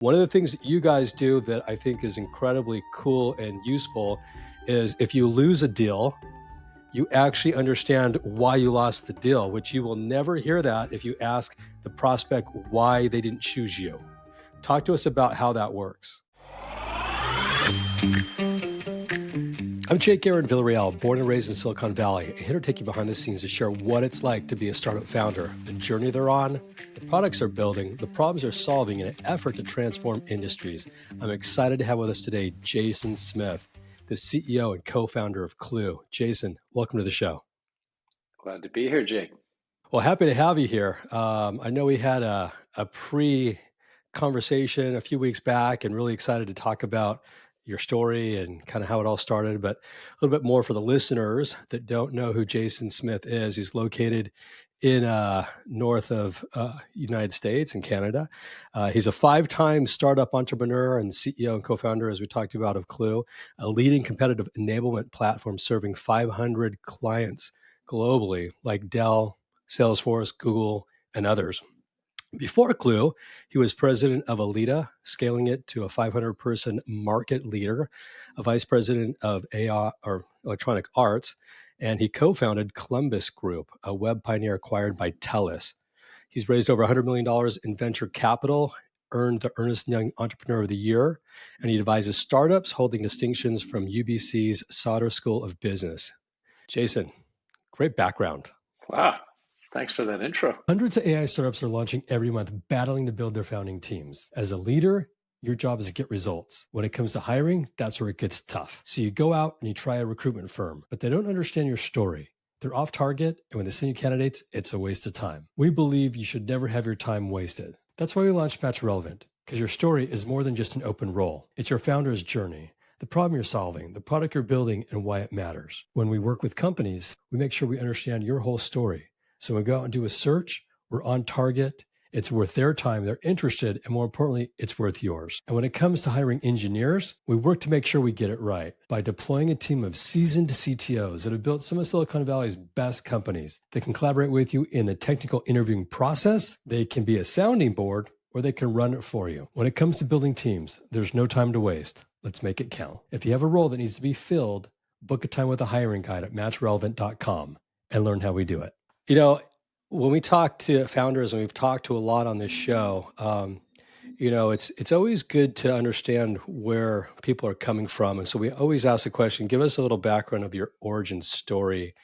One of the things that you guys do that I think is incredibly cool and useful is if you lose a deal, you actually understand why you lost the deal, which you will never hear that if you ask the prospect why they didn't choose you. Talk to us about how that works. I'm Jake Aaron Villarreal, born and raised in Silicon Valley, and here to take you behind the scenes to share what it's like to be a startup founder, the journey they're on, the products they're building, the problems they're solving in an effort to transform industries. I'm excited to have with us today Jason Smith, the CEO and co-founder of Clue. Jason, welcome to the show. Glad to be here, Jake. Well, happy to have you here. I know we had a pre-conversation a few weeks back and really excited to talk about your story and kind of how it all started, but a little bit more for the listeners that don't know who Jason Smith is. He's located in north of United States and Canada. He's a 5-time startup entrepreneur and CEO and co-founder, as we talked about, of Clue, a leading competitive enablement platform serving 500 clients globally, like Dell, Salesforce, Google, and others. Before Clue, he was president of Alita, scaling it to a 500-person market leader, a vice president of AI or Electronic Arts, and he co-founded Columbus Group, a web pioneer acquired by TELUS. He's raised over $100 million in venture capital, earned the Ernst & Young Entrepreneur of the Year, and he advises startups holding distinctions from UBC's Sauder School of Business. Jason, great background. Wow. Thanks for that intro. Hundreds of AI startups are launching every month, battling to build their founding teams. As a leader, your job is to get results. When it comes to hiring, that's where it gets tough. So you go out and you try a recruitment firm, but they don't understand your story. They're off target, and when they send you candidates, it's a waste of time. We believe you should never have your time wasted. That's why we launched Match Relevant, because your story is more than just an open role. It's your founder's journey, the problem you're solving, the product you're building, and why it matters. When we work with companies, we make sure we understand your whole story. So when we go out and do a search, we're on target, it's worth their time, they're interested, and more importantly, it's worth yours. And when it comes to hiring engineers, we work to make sure we get it right by deploying a team of seasoned CTOs that have built some of Silicon Valley's best companies. They can collaborate with you in the technical interviewing process, they can be a sounding board, or they can run it for you. When it comes to building teams, there's no time to waste. Let's make it count. If you have a role that needs to be filled, book a time with a hiring guide at matchrelevant.com and learn how we do it. You know, when we talk to founders, and we've talked to a lot on this show, it's always good to understand where people are coming from. And so we always ask the question, give us a little background of your origin story.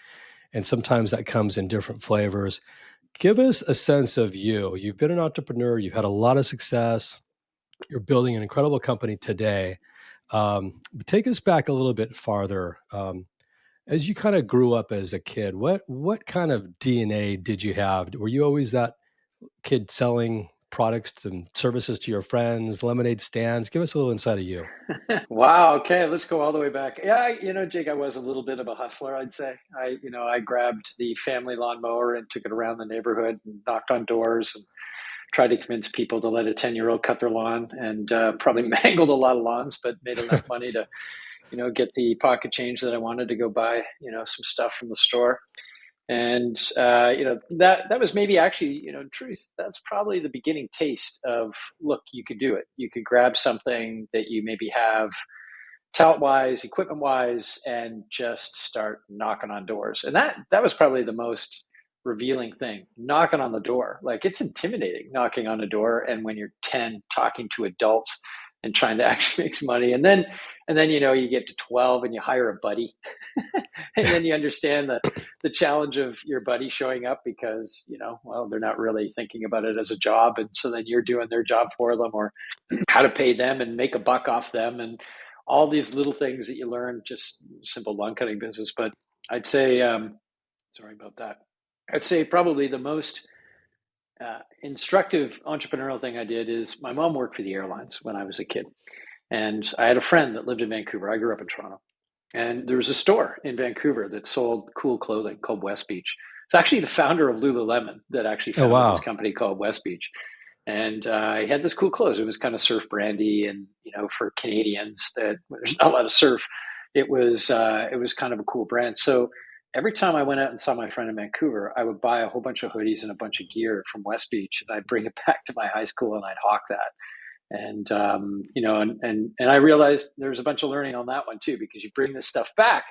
And sometimes that comes in different flavors. Give us a sense of you. You've been an entrepreneur. You've had a lot of success. You're building an incredible company today. But take us back a little bit farther. As you kind of grew up as a kid, what kind of DNA did you have? Were you always that kid selling products and services to your friends, lemonade stands? Give us a little insight of you. Wow. Okay. Let's go all the way back. Yeah. Jake, I was a little bit of a hustler, I'd say. I grabbed the family lawnmower and took it around the neighborhood and knocked on doors and tried to convince people to let a 10-year-old cut their lawn, and probably mangled a lot of lawns, but made enough money to, get the pocket change that I wanted to go buy, some stuff from the store. And that was maybe actually, in truth, that's probably the beginning taste of, look, you could do it. You could grab something that you maybe have talent wise, equipment wise, and just start knocking on doors. And that was probably the most revealing thing, knocking on the door. Like, it's intimidating knocking on a door, and when you're 10 talking to adults and trying to actually make some money. And then you get to 12 and you hire a buddy. And then you understand the challenge of your buddy showing up because, they're not really thinking about it as a job. And so then you're doing their job for them, or how to pay them and make a buck off them, and all these little things that you learn, just simple lawn cutting business. But I'd say, sorry about that. I'd say probably the most instructive entrepreneurial thing I did is, my mom worked for the airlines when I was a kid. And I had a friend that lived in Vancouver. I grew up in Toronto. And there was a store in Vancouver that sold cool clothing called West Beach. It's actually the founder of Lululemon that actually founded this company called West Beach. And he had this cool clothes. It was kind of surf brandy, and for Canadians that there's not a lot of surf, it was kind of a cool brand. So every time I went out and saw my friend in Vancouver, I would buy a whole bunch of hoodies and a bunch of gear from West Beach, and I'd bring it back to my high school and I'd hawk that. And I realized there's a bunch of learning on that one too, because you bring this stuff back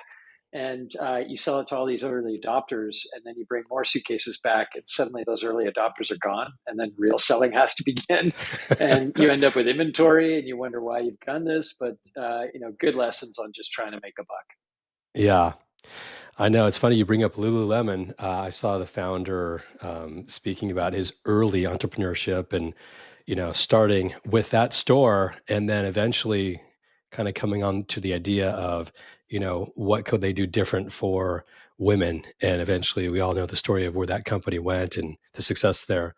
and you sell it to all these early adopters, and then you bring more suitcases back, and suddenly those early adopters are gone, and then real selling has to begin, and you end up with inventory, and you wonder why you've done this. But good lessons on just trying to make a buck. Yeah. I know it's funny you bring up Lululemon. I saw the founder speaking about his early entrepreneurship and, starting with that store and then eventually kind of coming on to the idea of, what could they do different for women? And eventually we all know the story of where that company went and the success there.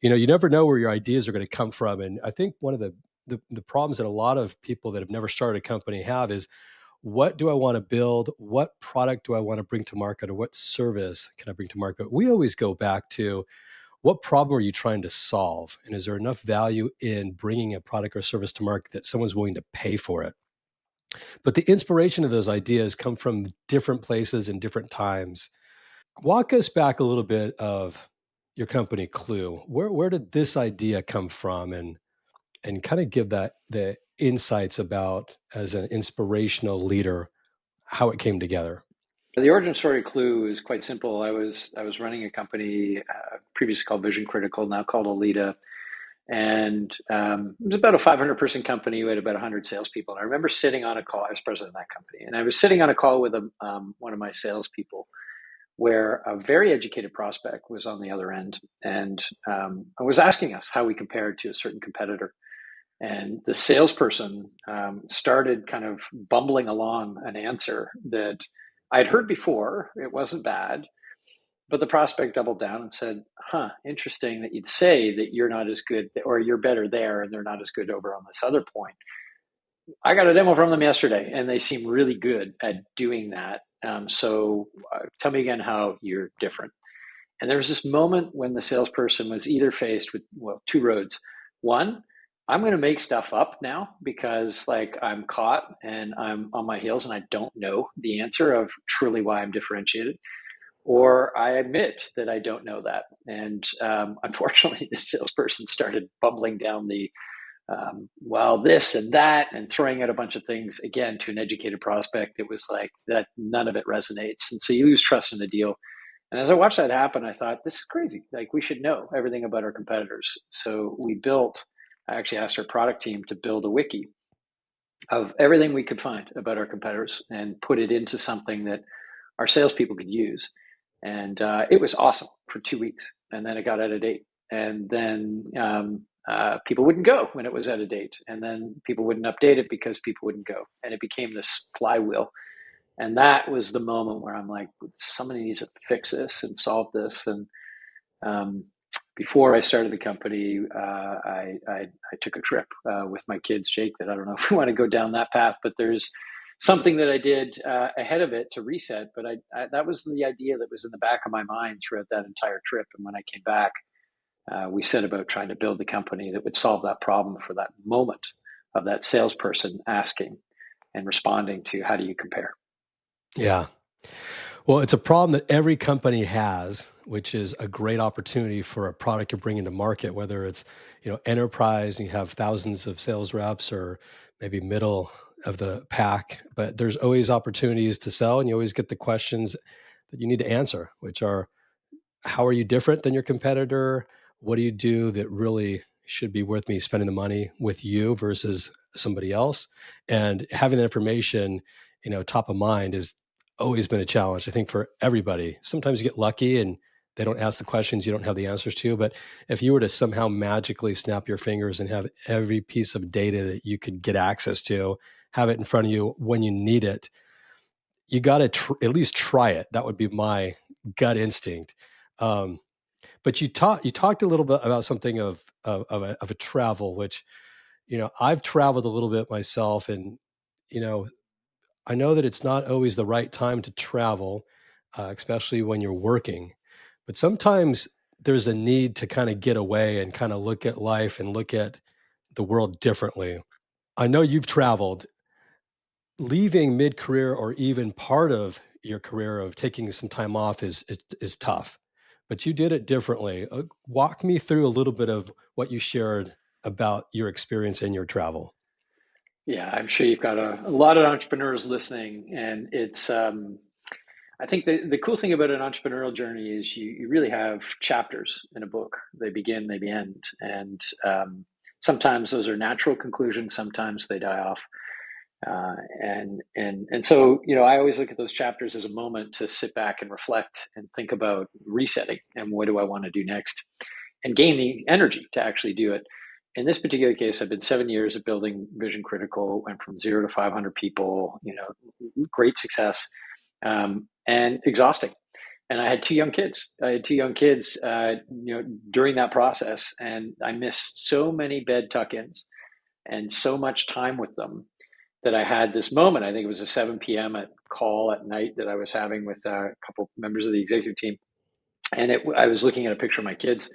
You never know where your ideas are going to come from. And I think one of the problems that a lot of people that have never started a company have is, what do I want to build? What product do I want to bring to market, or what service can I bring to market? We always go back to, what problem are you trying to solve? And is there enough value in bringing a product or service to market that someone's willing to pay for it? But the inspiration of those ideas come from different places and different times. Walk us back a little bit of your company Clue. Where did this idea come from? And kind of give that the insights about, as an inspirational leader, how it came together. The origin story clue is quite simple. I was running a company previously called Vision Critical, now called Alita, and it was about a 500-person company. We had about 100 salespeople. And I remember sitting on a call. I was president of that company, and I was sitting on a call with one of my salespeople, where a very educated prospect was on the other end, and was asking us how we compared to a certain competitor. And the salesperson started kind of bumbling along an answer that I'd heard before. It wasn't bad, but the prospect doubled down and said, "Huh, interesting that you'd say that you're not as good, or you're better there, and they're not as good over on this other point. I got a demo from them yesterday, and they seem really good at doing that. So tell me again how you're different." And there was this moment when the salesperson was either faced with, well, two roads. One, I'm going to make stuff up now because like I'm caught and I'm on my heels and I don't know the answer of truly why I'm differentiated. Or I admit that I don't know that. And unfortunately, the salesperson started bubbling down the, well, this and that, and throwing out a bunch of things again to an educated prospect. It was like that, none of it resonates. And so you lose trust in the deal. And as I watched that happen, I thought, this is crazy. Like, we should know everything about our competitors. So I actually asked our product team to build a wiki of everything we could find about our competitors and put it into something that our salespeople could use. And it was awesome for 2 weeks. And then it got out of date. And then people wouldn't go when it was out of date. And then people wouldn't update it because people wouldn't go. And it became this flywheel. And that was the moment where I'm like, somebody needs to fix this and solve this. And um, before I started the company, I took a trip with my kids, Jake, that I don't know if we want to go down that path, but there's something that I did ahead of it to reset. But that was the idea that was in the back of my mind throughout that entire trip. And when I came back, we set about trying to build the company that would solve that problem for that moment of that salesperson asking and responding to, how do you compare? Yeah. Well, it's a problem that every company has, which is a great opportunity for a product you're bringing to market, whether it's, enterprise and you have thousands of sales reps, or maybe middle of the pack. But there's always opportunities to sell, and you always get the questions that you need to answer, which are, how are you different than your competitor? What do you do that really should be worth me spending the money with you versus somebody else? And having that information, top of mind has always been a challenge, I think, for everybody. Sometimes you get lucky and they don't ask the questions you don't have the answers to. But if you were to somehow magically snap your fingers and have every piece of data that you could get access to, have it in front of you when you need it, you got to at least try it. That would be my gut instinct. Um, but you talked a little bit about something of a travel, which, I've traveled a little bit myself, and you know I know that it's not always the right time to travel, especially when you're working. But sometimes there's a need to kind of get away and kind of look at life and look at the world differently. I know you've traveled. Leaving mid-career or even part of your career of taking some time off is tough, but you did it differently. Walk me through a little bit of what you shared about your experience in your travel. Yeah, I'm sure you've got a lot of entrepreneurs listening, and it's I think the cool thing about an entrepreneurial journey is you really have chapters in a book. They begin, they end, and sometimes those are natural conclusions. Sometimes they die off, and so I always look at those chapters as a moment to sit back and reflect and think about resetting and what do I want to do next, and gain the energy to actually do it. In this particular case, I've been 7 years of building Vision Critical, went from 0 to 500 people, great success, and exhausting. And I had two young kids. During that process, and I missed so many bed tuck-ins and so much time with them that I had this moment. I think it was a 7 p.m. call at night that I was having with a couple members of the executive team, and I was looking at a picture of my kids,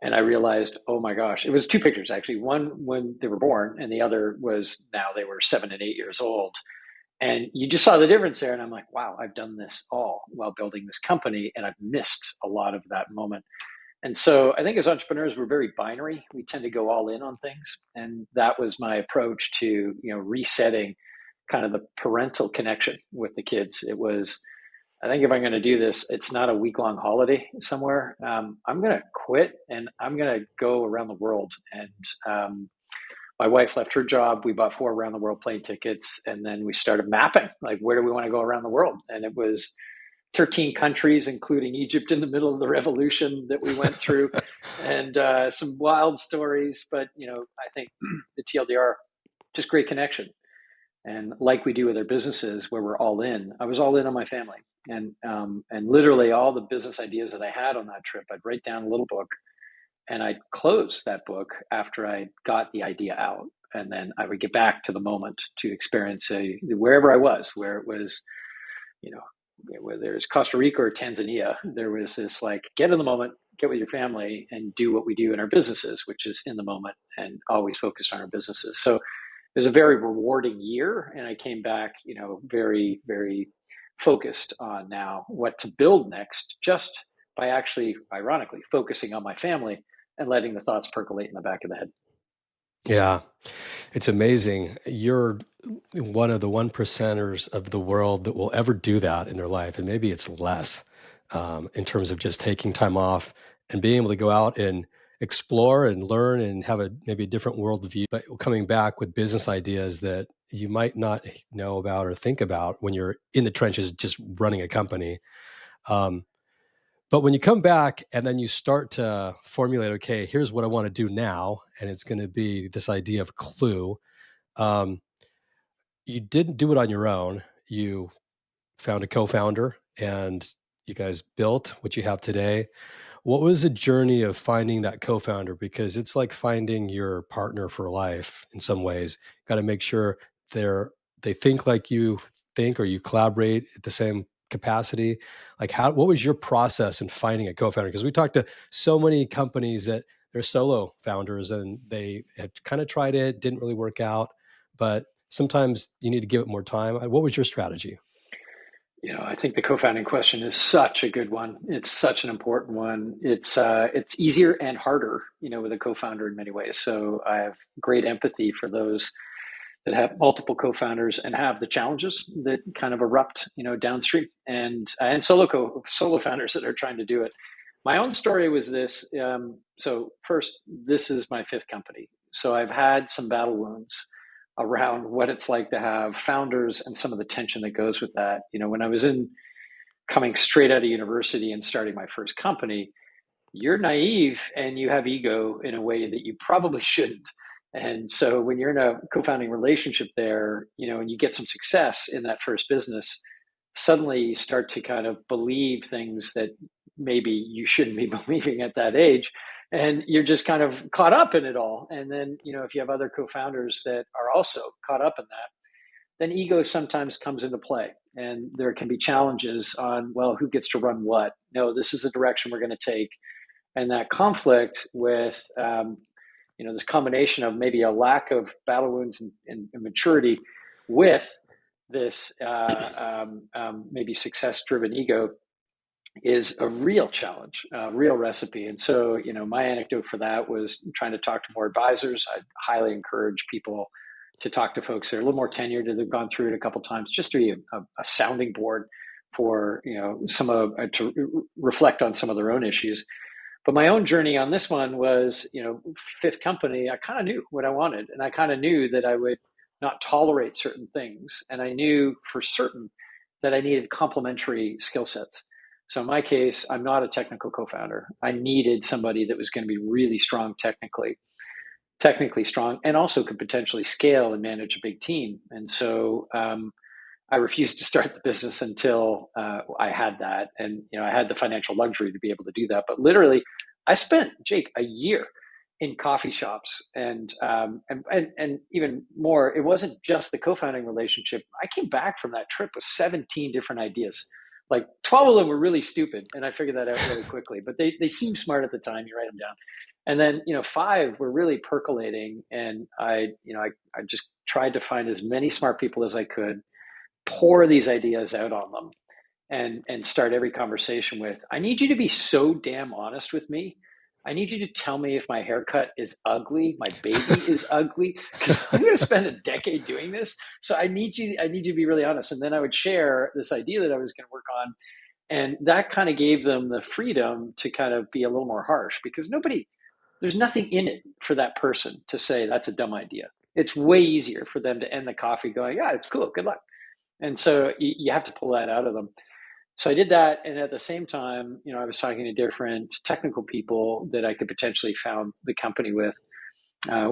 and I realized, oh my gosh, it was two pictures actually. One when they were born, and the other was now they were 7 and 8 years old. And you just saw the difference there. And I'm like, wow, I've done this all while building this company, and I've missed a lot of that moment. And so I think as entrepreneurs, we're very binary. We tend to go all in on things. And that was my approach to, resetting kind of the parental connection with the kids. It was, I think if I'm going to do this, it's not a week-long holiday somewhere. I'm going to quit and I'm going to go around the world. And my wife left her job. We bought 4 around-the-world plane tickets, and then we started mapping, like, where do we want to go around the world? And it was 13 countries, including Egypt in the middle of the revolution that we went through, and some wild stories. But, I think the TLDR, just great connection. And like we do with our businesses where we're all in, I was all in on my family. And literally all the business ideas that I had on that trip, I'd write down a little book, and I'd close that book after I got the idea out. And then I would get back to the moment to experience wherever I was, where it was, whether it's Costa Rica or Tanzania, there was this like, get in the moment, get with your family, and do what we do in our businesses, which is in the moment and always focused on our businesses. So it was a very rewarding year. And I came back, very, very focused on now what to build next, just by actually, ironically, focusing on my family and letting the thoughts percolate in the back of the head. Yeah, it's amazing. You're one of the 1%ers of the world that will ever do that in their life. And maybe it's less in terms of just taking time off and being able to go out and explore and learn and have maybe a different worldview, but coming back with business ideas that you might not know about or think about when you're in the trenches just running a company. Um, but when you come back and then you start to formulate, okay, here's what I want to do now, and it's going to be this idea of clue. Um, you didn't do it on your own. You found a co-founder and you guys built what you have today. What was the journey of finding that co-founder? Because it's like finding your partner for life in some ways. Got to make sure they think like you think, or you collaborate at the same capacity. Like what was your process in finding a co-founder? Because we talked to so many companies that they're solo founders and they had kind of tried it, didn't really work out, but sometimes you need to give it more time. What was your strategy? I think the co-founding question is such a good one. It's such an important one. It's easier and harder, with a co-founder in many ways. So I have great empathy for those that have multiple co-founders and have the challenges that kind of erupt, downstream, and solo founders that are trying to do it. My own story was this. So first, this is my fifth company. So I've had some battle wounds around what it's like to have founders and some of the tension that goes with that. When I was coming straight out of university and starting my first company, you're naive and you have ego in a way that you probably shouldn't. And so when you're in a co-founding relationship there, and you get some success in that first business, suddenly you start to kind of believe things that maybe you shouldn't be believing at that age. And you're just kind of caught up in it all. And then, if you have other co-founders that are also caught up in that, then ego sometimes comes into play. And there can be challenges on, well, who gets to run what? No, this is the direction we're going to take. And that conflict with, this combination of maybe a lack of battle wounds and maturity with this maybe success-driven ego, is a real challenge, a real recipe. And so, my anecdote for that was trying to talk to more advisors. I highly encourage people to talk to folks that are a little more tenured, that have gone through it a couple of times, just to be a sounding board for, some of to reflect on some of their own issues. But my own journey on this one was, fifth company, I kind of knew what I wanted, and I kind of knew that I would not tolerate certain things. And I knew for certain that I needed complementary skill sets. So in my case, I'm not a technical co-founder. I needed somebody that was going to be really strong technically strong, and also could potentially scale and manage a big team. And so I refused to start the business until I had that, and I had the financial luxury to be able to do that. But literally, I spent, Jake, a year in coffee shops, and even more. It wasn't just the co-founding relationship. I came back from that trip with 17 different ideas. Like 12 of them were really stupid, and I figured that out really quickly. But they seemed smart at the time. You write them down, and then five were really percolating, and I just tried to find as many smart people as I could, pour these ideas out on them, and start every conversation with, I need you to be so damn honest with me. I need you to tell me if my haircut is ugly, my baby is ugly, because I'm going to spend a decade doing this. So I need you to be really honest. And then I would share this idea that I was going to work on. And that kind of gave them the freedom to kind of be a little more harsh, because there's nothing in it for that person to say that's a dumb idea. It's way easier for them to end the coffee going, yeah, it's cool, good luck. And so you have to pull that out of them. So I did that, and at the same time, I was talking to different technical people that I could potentially found the company with,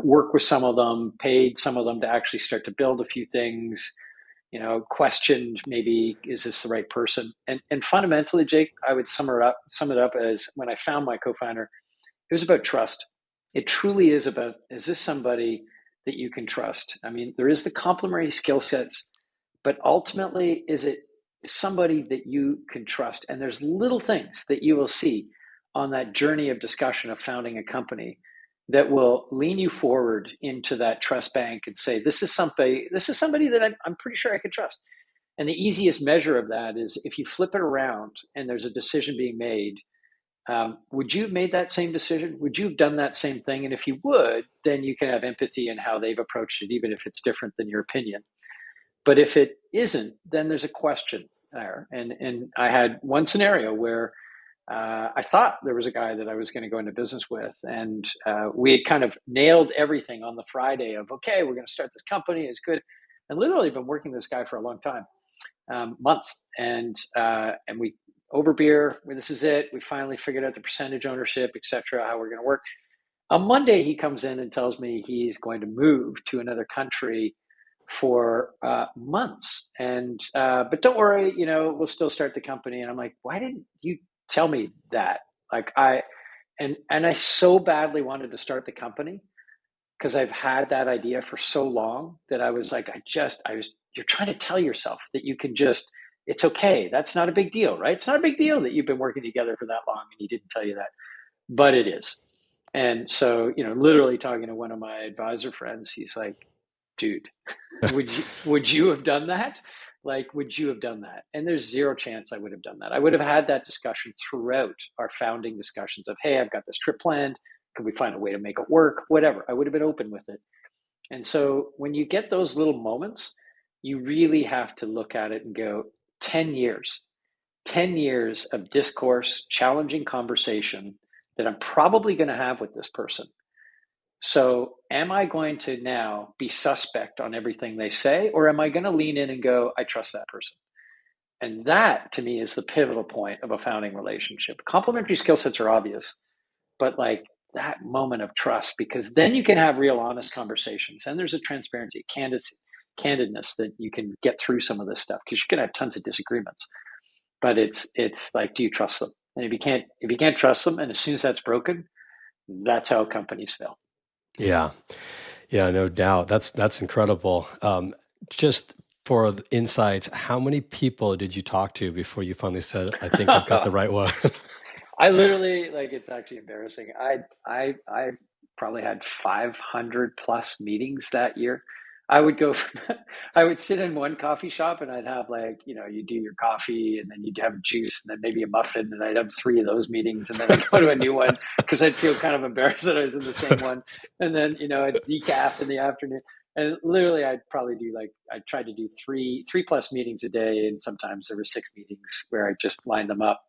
work with some of them, paid some of them to actually start to build a few things, questioned, maybe, is this the right person? And fundamentally, Jake, I would sum it up as, when I found my co-founder, it was about trust. It truly is about, is this somebody that you can trust? I mean, there is the complementary skill sets, but ultimately, is it somebody that you can trust? And there's little things that you will see on that journey of discussion of founding a company that will lean you forward into that trust bank and say, this is somebody that I'm pretty sure I can trust. And the easiest measure of that is, if you flip it around and there's a decision being made, would you have made that same decision? Would you have done that same thing? And if you would, then you can have empathy in how they've approached it, even if it's different than your opinion. But if it isn't, then there's a question there. And I had one scenario where I thought there was a guy that I was going to go into business with, and we had kind of nailed everything on the Friday of, okay, we're going to start this company. It's good. And literally been working with this guy for a long time, months, and we over beer. This is it. We finally figured out the percentage ownership, et cetera, how we're going to work. On Monday, he comes in and tells me he's going to move to another country for months, and but don't worry, we'll still start the company. And I'm like, why didn't you tell me that? Like, and I so badly wanted to start the company, because I've had that idea for so long, that I was like, you're trying to tell yourself that you can just, it's okay. That's not a big deal, right? It's not a big deal that you've been working together for that long and he didn't tell you that, but it is. And so, literally talking to one of my advisor friends, he's like, dude, would you have done that? Like, would you have done that? And there's zero chance I would have done that. I would have had that discussion throughout our founding discussions of, hey, I've got this trip planned. Could we find a way to make it work? Whatever. I would have been open with it. And so when you get those little moments, you really have to look at it and go, 10 years, 10 years of discourse, challenging conversation that I'm probably going to have with this person. So am I going to now be suspect on everything they say, or am I going to lean in and go, I trust that person? And that, to me, is the pivotal point of a founding relationship. Complementary skill sets are obvious, but like that moment of trust, because then you can have real honest conversations, and there's a transparency, candidness, that you can get through some of this stuff, because you're going to have tons of disagreements. But it's like, do you trust them? And if you can't trust them, and as soon as that's broken, that's how companies fail. Yeah. Yeah, no doubt. That's incredible. Just for the insights, how many people did you talk to before you finally said, I think I've got the right one? I literally, like, it's actually embarrassing. I probably had 500 plus meetings that year. I would go I would sit in one coffee shop and I'd have like, you do your coffee and then you'd have juice and then maybe a muffin and I'd have three of those meetings and then I'd go to a new one because I'd feel kind of embarrassed that I was in the same one. And then, a decaf in the afternoon. And literally I'd try to do three plus meetings a day. And sometimes there were six meetings where I just lined them up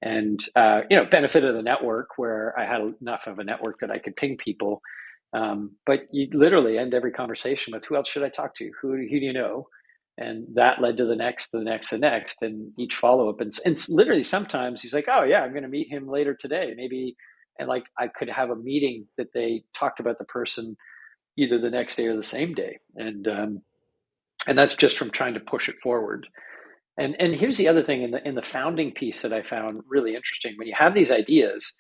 and, benefit of the network where I had enough of a network that I could ping people, but you literally end every conversation with, who else should I talk to? Who do you know? And that led to the next, the next, the next, and each follow up. And literally sometimes he's like, oh, yeah, I'm going to meet him later today. Maybe. And like I could have a meeting that they talked about the person either the next day or the same day. And that's just from trying to push it forward. And here's the other thing in the founding piece that I found really interesting. When you have these ideas,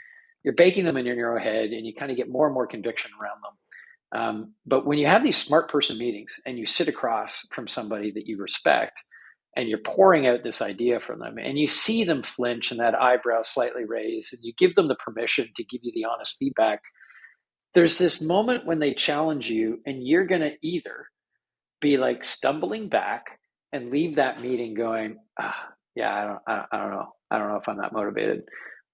you're baking them in your own head and you kind of get more and more conviction around them. But when you have these smart person meetings and you sit across from somebody that you respect and you're pouring out this idea from them and you see them flinch and that eyebrow slightly raise and you give them the permission to give you the honest feedback, there's this moment when they challenge you and you're going to either be like stumbling back and leave that meeting going, yeah, I don't know if I'm that motivated,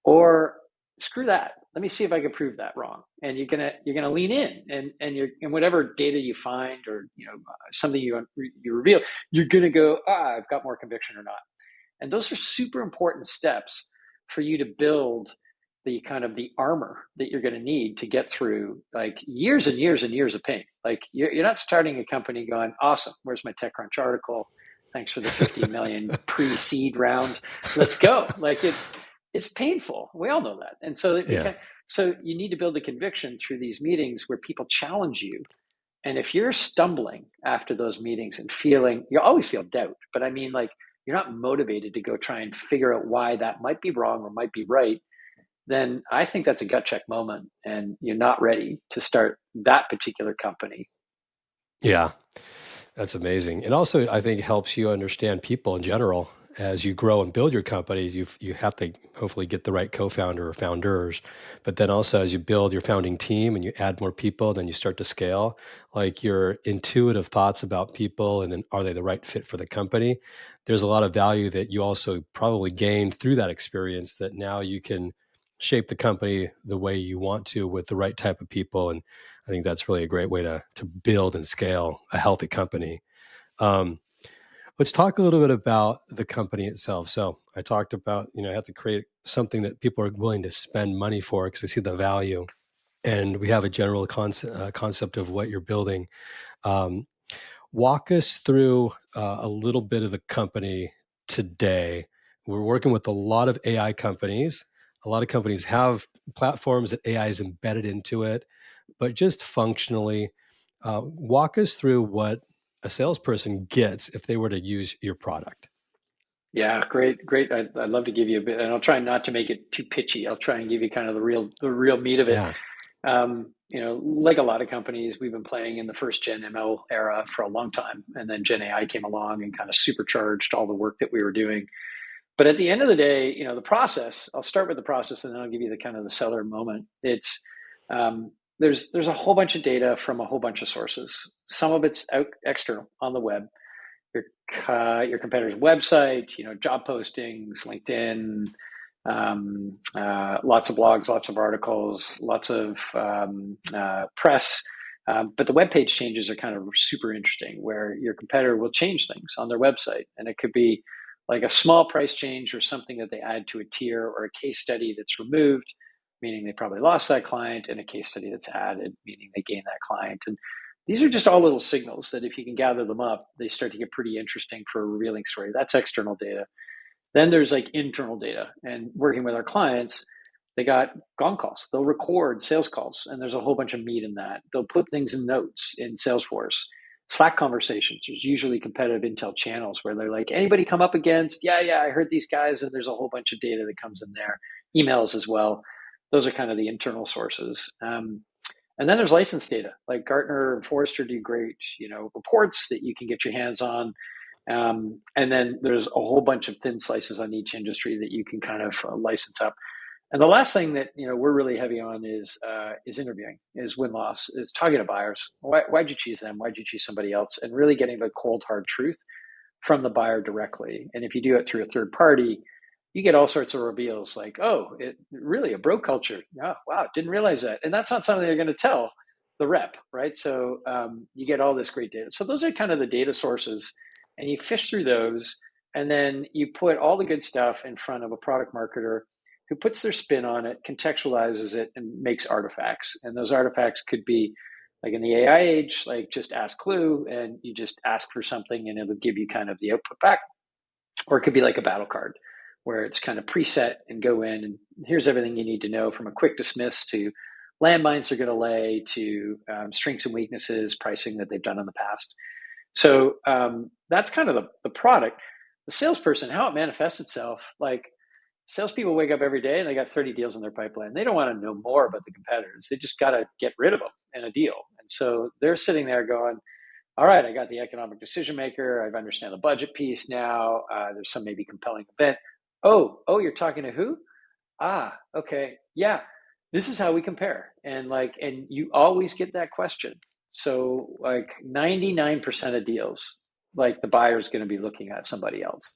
or screw that. Let me see if I can prove that wrong. And you're gonna lean in, and whatever data you find or something you reveal, you're gonna go, I've got more conviction or not. And those are super important steps for you to build the kind of the armor that you're going to need to get through like years and years and years of pain. Like you're not starting a company going, awesome, where's my TechCrunch article? Thanks for the 50 million pre-seed round. Let's go. Like it's painful. We all know that. And so Yeah. so you need to build a conviction through these meetings where people challenge you. And if you're stumbling after those meetings and feeling, you always feel doubt, but I mean, like, you're not motivated to go try and figure out why that might be wrong or might be right, then I think that's a gut check moment and you're not ready to start that particular company. Yeah. That's amazing. It also, I think, helps you understand people in general. As you grow and build your company, you have to hopefully get the right co-founder or founders. But then also, as you build your founding team and you add more people, then you start to scale. Like your intuitive thoughts about people, and then are they the right fit for the company? There's a lot of value that you also probably gain through that experience. That now you can shape the company the way you want to with the right type of people. And I think that's really a great way to build and scale a healthy company. Um, let's talk a little bit about the company itself. So I talked about, I have to create something that people are willing to spend money for because they see the value. And we have a general concept of what you're building. Um, walk us through a little bit of the company today. We're working with a lot of AI companies. A lot of companies have platforms that AI is embedded into it, but just functionally, walk us through what a salesperson gets if they were to use your product. Yeah, great, great. I'd love to give you a bit, and I'll try not to make it too pitchy. I'll try and give you kind of the real meat of it. Yeah. Like a lot of companies, we've been playing in the first gen ML era for a long time, and then Gen AI came along and kind of supercharged all the work that we were doing. But at the end of the day, the process. I'll start with the process, and then I'll give you the kind of the seller moment. It's there's a whole bunch of data from a whole bunch of sources. Some of it's out external on the web, your competitor's website, job postings, LinkedIn, lots of blogs, lots of articles, lots of press. But the web page changes are kind of super interesting, where your competitor will change things on their website, and it could be like a small price change or something that they add to a tier, or a case study that's removed, meaning they probably lost that client, and a case study that's added, meaning they gain that client. And these are just all little signals that if you can gather them up, they start to get pretty interesting for a revealing story. That's external data. Then there's like internal data, and working with our clients, they got gong calls. They'll record sales calls, and there's a whole bunch of meat in that. They'll put things in notes in Salesforce. Slack conversations. There's usually competitive intel channels where they're like, anybody come up against? Yeah, I heard these guys, and there's a whole bunch of data that comes in there. Emails as well. Those are kind of the internal sources. And then there's license data, like Gartner and Forrester do great, reports that you can get your hands on. And then there's a whole bunch of thin slices on each industry that you can kind of license up. And the last thing that we're really heavy on is interviewing, is win loss, is talking to buyers. Why'd you choose them? Why'd you choose somebody else? And really getting the cold hard truth from the buyer directly. And if you do it through a third party, you get all sorts of reveals like, oh, it really a bro culture. Oh, wow, didn't realize that. And that's not something they're going to tell the rep, right? So you get all this great data. So those are kind of the data sources, and you fish through those, and then you put all the good stuff in front of a product marketer who puts their spin on it, contextualizes it, and makes artifacts. And those artifacts could be like in the AI age, like just ask Clue and you just ask for something and it'll give you kind of the output back. Or it could be like a battle card where it's kind of preset and go in and here's everything you need to know, from a quick dismiss to landmines they're going to lay to strengths and weaknesses, pricing that they've done in the past. So that's kind of the product. The salesperson, how it manifests itself, like salespeople wake up every day and they got 30 deals in their pipeline. They don't want to know more about the competitors. They just got to get rid of them in a deal. And so they're sitting there going, all right, I got the economic decision maker. I understand the budget piece now. There's some maybe compelling event. Oh, you're talking to who? Okay. Yeah, this is how we compare. And you always get that question. So like 99% of deals, like the buyer is going to be looking at somebody else.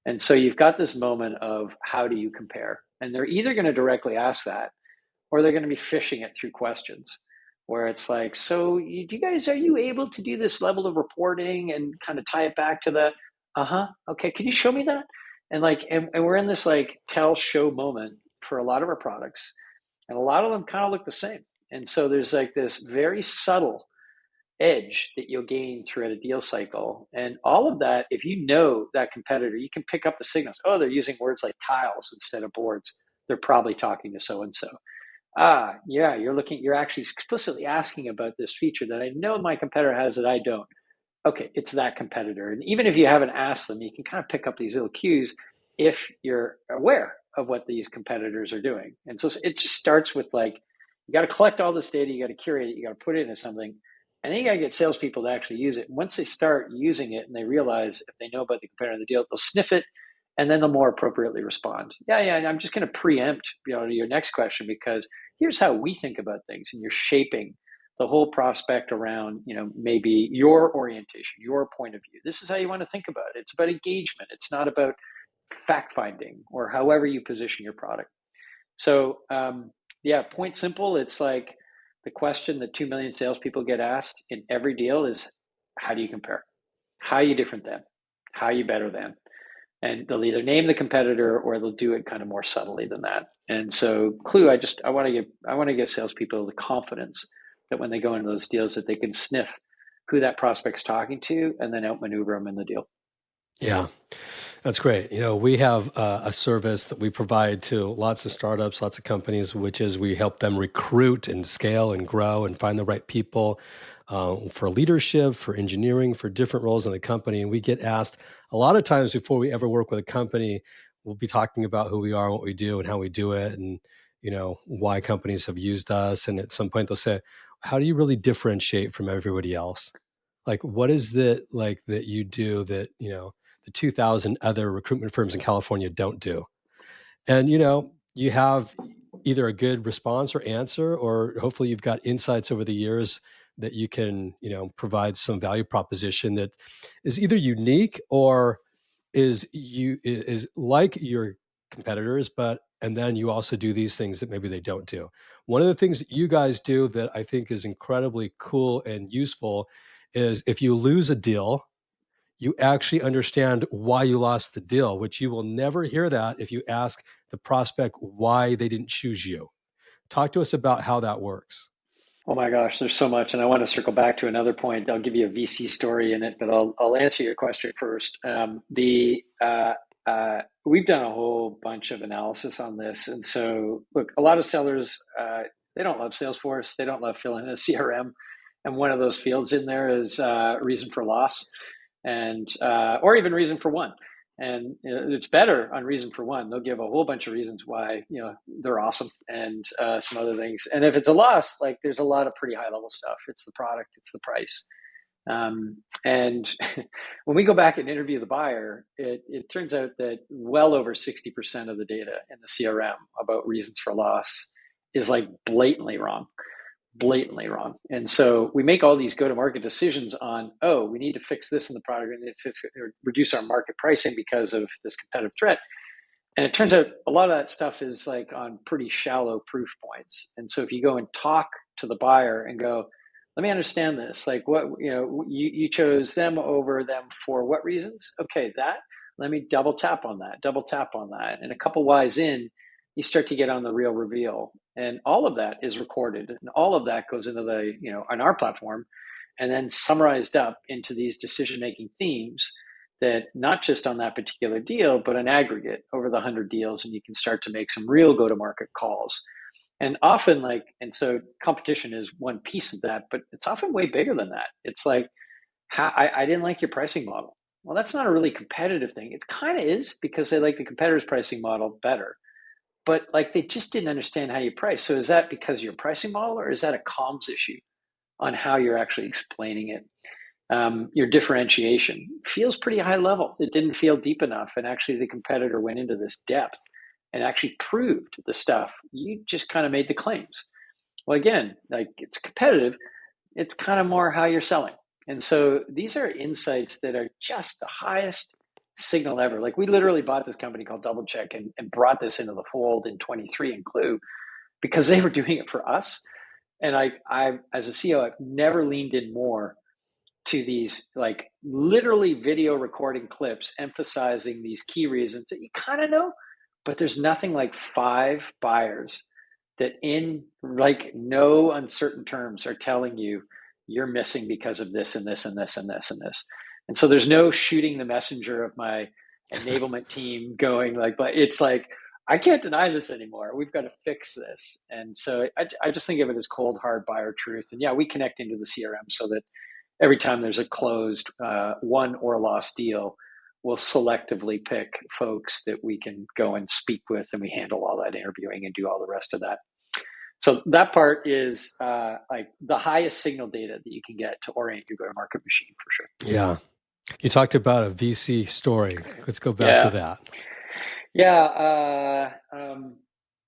And so you've got this moment of how do you compare? And they're either going to directly ask that or they're going to be fishing it through questions where it's like, so you guys, are you able to do this level of reporting and kind of tie it back to the, okay, can you show me that? And we're in this like tell show moment for a lot of our products. And a lot of them kind of look the same. And so there's like this very subtle edge that you'll gain throughout a deal cycle. And all of that, if you know that competitor, you can pick up the signals. Oh, they're using words like tiles instead of boards. They're probably talking to so and so. Yeah, you're actually explicitly asking about this feature that I know my competitor has that I don't. Okay, it's that competitor. And even if you haven't asked them, you can kind of pick up these little cues if you're aware of what these competitors are doing. And so it just starts with like, you got to collect all this data, you got to curate it, you got to put it into something, and then you got to get salespeople to actually use it. And once they start using it and they realize if they know about the competitor in the deal, they'll sniff it and then they'll more appropriately respond. Yeah, and I'm just going to preempt, your next question, because here's how we think about things, and you're shaping the whole prospect around, maybe your orientation, your point of view. This is how you want to think about it. It's about engagement. It's not about fact finding or however you position your product. So, point simple. It's like the question that 2 million salespeople get asked in every deal is, how do you compare? How are you different than? How are you better than? And they'll either name the competitor or they'll do it kind of more subtly than that. And so, Clue, I want to give salespeople the confidence that when they go into those deals, that they can sniff who that prospect's talking to and then outmaneuver them in the deal. Yeah, that's great. We have a service that we provide to lots of startups, lots of companies, which is we help them recruit and scale and grow and find the right people for leadership, for engineering, for different roles in the company. And we get asked a lot of times before we ever work with a company, we'll be talking about who we are and what we do and how we do it and, why companies have used us. And at some point they'll say, how do you really differentiate from everybody else? Like, what is it like that you do that, the 2,000 other recruitment firms in California don't do? And, you have either a good response or answer, or hopefully you've got insights over the years that you can, provide some value proposition that is either unique or is like your competitors, and then you also do these things that maybe they don't do. One of the things that you guys do that I think is incredibly cool and useful is if you lose a deal, you actually understand why you lost the deal, which you will never hear that if you ask the prospect why they didn't choose you. Talk to us about how that works. Oh my gosh, there's so much. And I want to circle back to another point. I'll give you a VC story in it, but I'll answer your question first. We've done a whole bunch of analysis on this. And so, look, a lot of sellers, they don't love Salesforce. They don't love filling a CRM. And one of those fields in there is reason for loss and or even reason for one. And it's better on reason for one. They'll give a whole bunch of reasons why they're awesome and some other things. And if it's a loss, like there's a lot of pretty high level stuff. It's the product, it's the price, And when we go back and interview the buyer, it turns out that well over 60% of the data in the CRM about reasons for loss is like blatantly wrong. And so we make all these go-to-market decisions on, oh, we need to fix this in the product, we need to fix it, or reduce our market pricing because of this competitive threat. And it turns out a lot of that stuff is like on pretty shallow proof points. And so if you go and talk to the buyer and go, let me understand this, like what, you chose them over them for what reasons? Okay, that, let me double tap on that. And a couple Y's in, you start to get on the real reveal. And all of that is recorded. And all of that goes into the, on our platform, and then summarized up into these decision-making themes that not just on that particular deal, but an aggregate over the 100 deals, and you can start to make some real go-to-market calls. And often so competition is one piece of that, but it's often way bigger than that. It's like, I didn't like your pricing model. Well, that's not a really competitive thing. It kind of is, because they like the competitor's pricing model better. But like, they just didn't understand how you price. So is that because of your pricing model, or is that a comms issue on how you're actually explaining it? Your differentiation feels pretty high level. It didn't feel deep enough. And actually, the competitor went into this depth and actually proved the stuff. You just kind of made the claims. Well, again, like, it's competitive. It's kind of more how you're selling. And so these are insights that are just the highest signal ever. Like, we literally bought this company called Double Check and brought this into the fold in 23 in Clue because they were doing it for us. And I as a CEO, I've never leaned in more to these, like, literally video recording clips emphasizing these key reasons that you kind of know, but there's nothing like 5 buyers that in like no uncertain terms are telling you you're missing because of this and this and this and this and this. And so there's no shooting the messenger of my enablement team going like, but it's like, I can't deny this anymore. We've got to fix this. And so I just think of it as cold, hard buyer truth. And yeah, we connect into the CRM so that every time there's a closed won or lost deal, we'll selectively pick folks that we can go and speak with, and we handle all that interviewing and do all the rest of that. So that part is like the highest signal data that you can get to orient your go-to-market machine, for sure. Yeah. You talked about a VC story. Let's go back to Yeah. that. Yeah.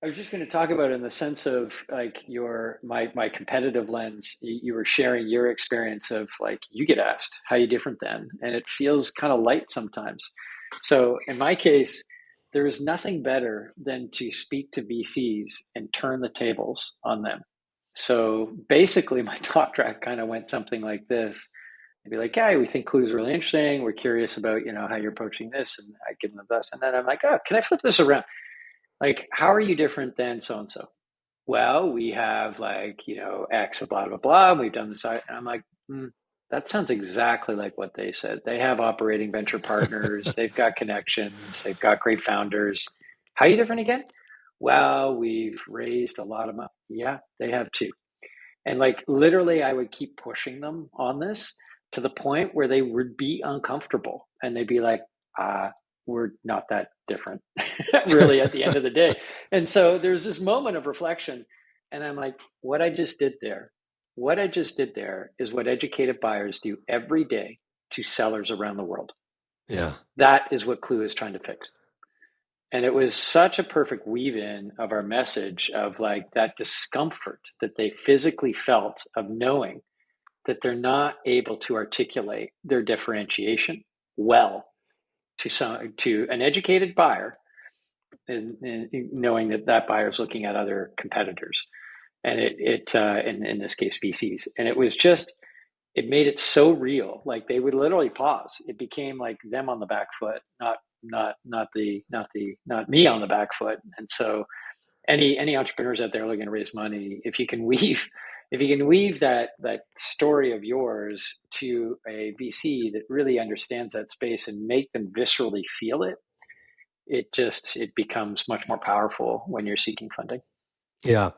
I was just going to talk about it in the sense of like my competitive lens. You were sharing your experience of like, you get asked how you different then, and it feels kind of light sometimes. So in my case, there is nothing better than to speak to VCs and turn the tables on them. So basically, my talk track kind of went something like this. I'd be like, "Yeah, we think Clue is really interesting. We're curious about how you're approaching this," and I give them this, and then I'm like, "Oh, can I flip this around? Like, how are you different than so and so?" Well, we have like X, blah blah blah. We've done this, and I'm like, that sounds exactly like what they said. They have operating venture partners. They've got connections. They've got great founders. How are you different again? Well, we've raised a lot of money. Yeah, they have too. And like, literally, I would keep pushing them on this to the point where they would be uncomfortable, and they'd be like, we're not that different, really, at the end of the day. And so there's this moment of reflection, and I'm like, what I just did there is what educated buyers do every day to sellers around the world. Yeah. That is what Clue is trying to fix. And it was such a perfect weave in of our message of like that discomfort that they physically felt of knowing that they're not able to articulate their differentiation well to an educated buyer, and knowing that buyer is looking at other competitors, and in this case VCs, and it made it so real. Like, they would literally pause. It became like them on the back foot, not me on the back foot. And so any entrepreneurs out there looking to raise money, if you can weave that story of yours to a VC that really understands that space and make them viscerally feel it, it becomes much more powerful when you're seeking funding. Yeah.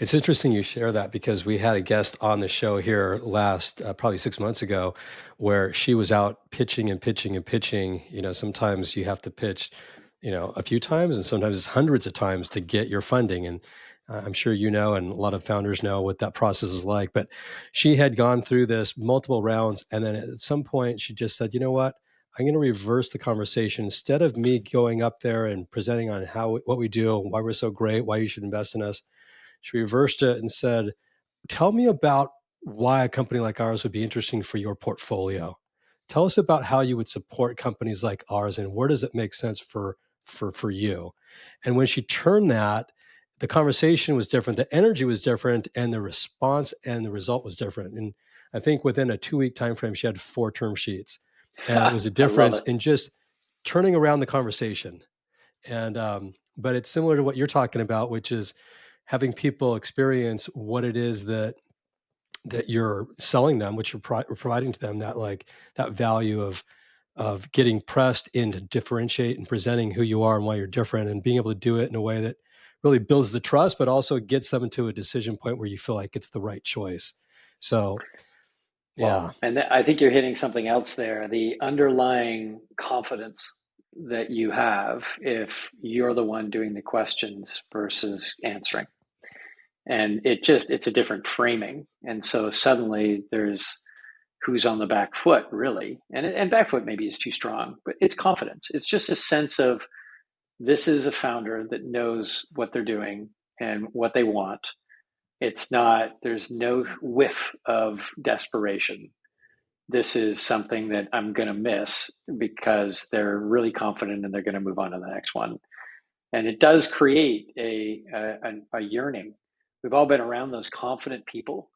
It's interesting you share that, because we had a guest on the show here last, probably 6 months ago, where she was out pitching and pitching and pitching. Sometimes you have to pitch, a few times, and sometimes it's hundreds of times to get your funding. And I'm sure you know, and a lot of founders know what that process is like. But she had gone through this multiple rounds. And then at some point, she just said, you know what? I'm going to reverse the conversation. Instead of me going up there and presenting on what we do, why we're so great, why you should invest in us, she reversed it and said, tell me about why a company like ours would be interesting for your portfolio. Tell us about how you would support companies like ours and where does it make sense for you. And when she turned that, the conversation was different, the energy was different, and the response and the result was different. And I think within a 2-week time frame, she had 4 term sheets. And it was a I love difference it. in just turning around the conversation. And but it's similar to what you're talking about, which is having people experience what it is that you're selling them, which you're providing to them, that like that value of getting pressed in to differentiate and presenting who you are and why you're different, and being able to do it in a way that really builds the trust, but also gets them into a decision point where you feel like it's the right choice. So yeah, Well, and I think you're hitting something else there. The underlying confidence that you have if you're the one doing the questions versus answering. And it's a different framing. And so suddenly there's who's on the back foot, really. And back foot maybe is too strong, but it's confidence. It's just a sense of this is a founder that knows what they're doing and what they want. It's not, there's no whiff of desperation. This is something that I'm going to miss because they're really confident and they're going to move on to the next one. And it does create a yearning. We've all been around those confident people.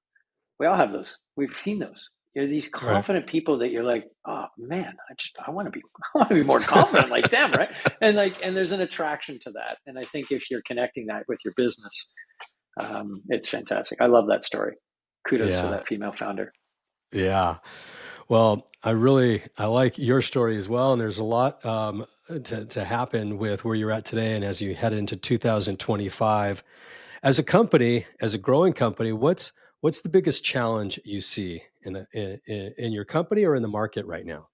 We all have those. We've seen those. You're these right. confident people that you're like, oh man, I want to be, I want to be more confident like them, right? And there's an attraction to that. And I think if you're connecting that with your business, it's fantastic. I love that story. Kudos for Yeah. that female founder. Yeah. Well, I like your story as well, and there's a lot to happen with where you're at today, and as you head into 2025, as a company, as a growing company, what's the biggest challenge you see in your company or in the market right now?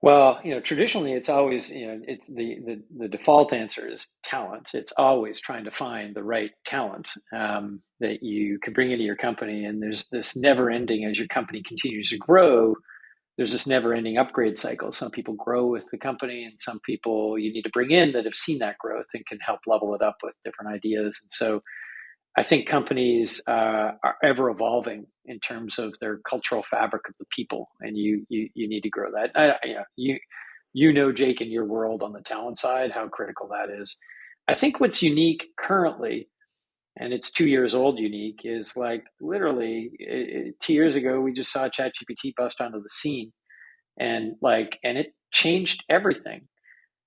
Well, traditionally it's always, it's the default answer is talent. It's always trying to find the right talent that you can bring into your company. And there's this never ending, as your company continues to grow, there's this never ending upgrade cycle. Some people grow with the company and some people you need to bring in that have seen that growth and can help level it up with different ideas. And so I think companies are ever evolving in terms of their cultural fabric of the people, and you need to grow that. Jake, in your world on the talent side, how critical that is. I think what's unique currently, and it's 2 years old unique, is like literally 2 years ago we just saw ChatGPT bust onto the scene, and it changed everything.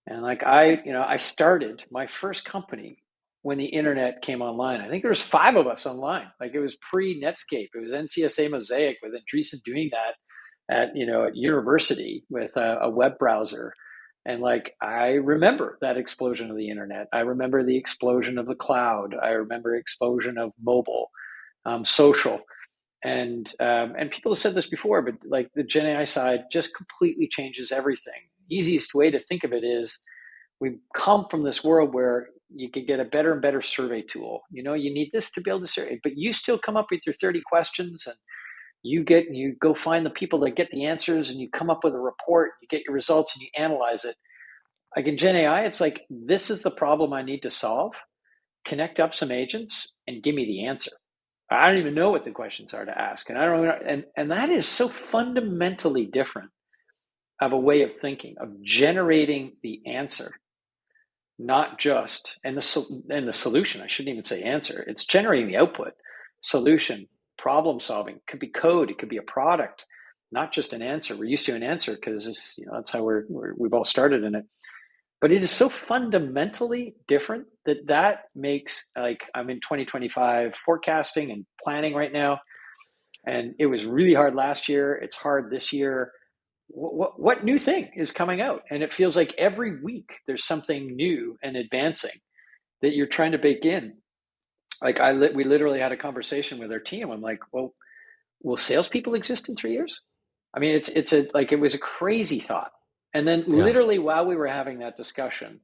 And I started my first company when the internet came online. I think there was 5 of us online. Like it was pre-Netscape. It was NCSA Mosaic with Andreessen doing that at university with a web browser. And like I remember that explosion of the internet. I remember the explosion of the cloud. I remember explosion of mobile, social. And people have said this before, but like the Gen AI side just completely changes everything. Easiest way to think of it is we've come from this world where you could get a better and better survey tool. You need this to be able to survey, but you still come up with your 30 questions and you go find the people that get the answers and you come up with a report, you get your results and you analyze it. Like in Gen AI, it's like, this is the problem I need to solve. Connect up some agents and give me the answer. I don't even know what the questions are to ask. And I don't know, and that is so fundamentally different of a way of thinking, of generating the answer, not just and the solution. I shouldn't even say answer. It's generating the output, solution, problem solving. Could be code. It could be a product, not just an answer. We're used to an answer because that's how we've all started in it. But it is so fundamentally different that makes, like, I'm in 2025 forecasting and planning right now, and it was really hard last year. It's hard this year. What new thing is coming out? And it feels like every week there's something new and advancing that you're trying to bake in. Like we literally had a conversation with our team. I'm like, well, will salespeople exist in 3 years? I mean, it was a crazy thought. And then Yeah. literally while we were having that discussion,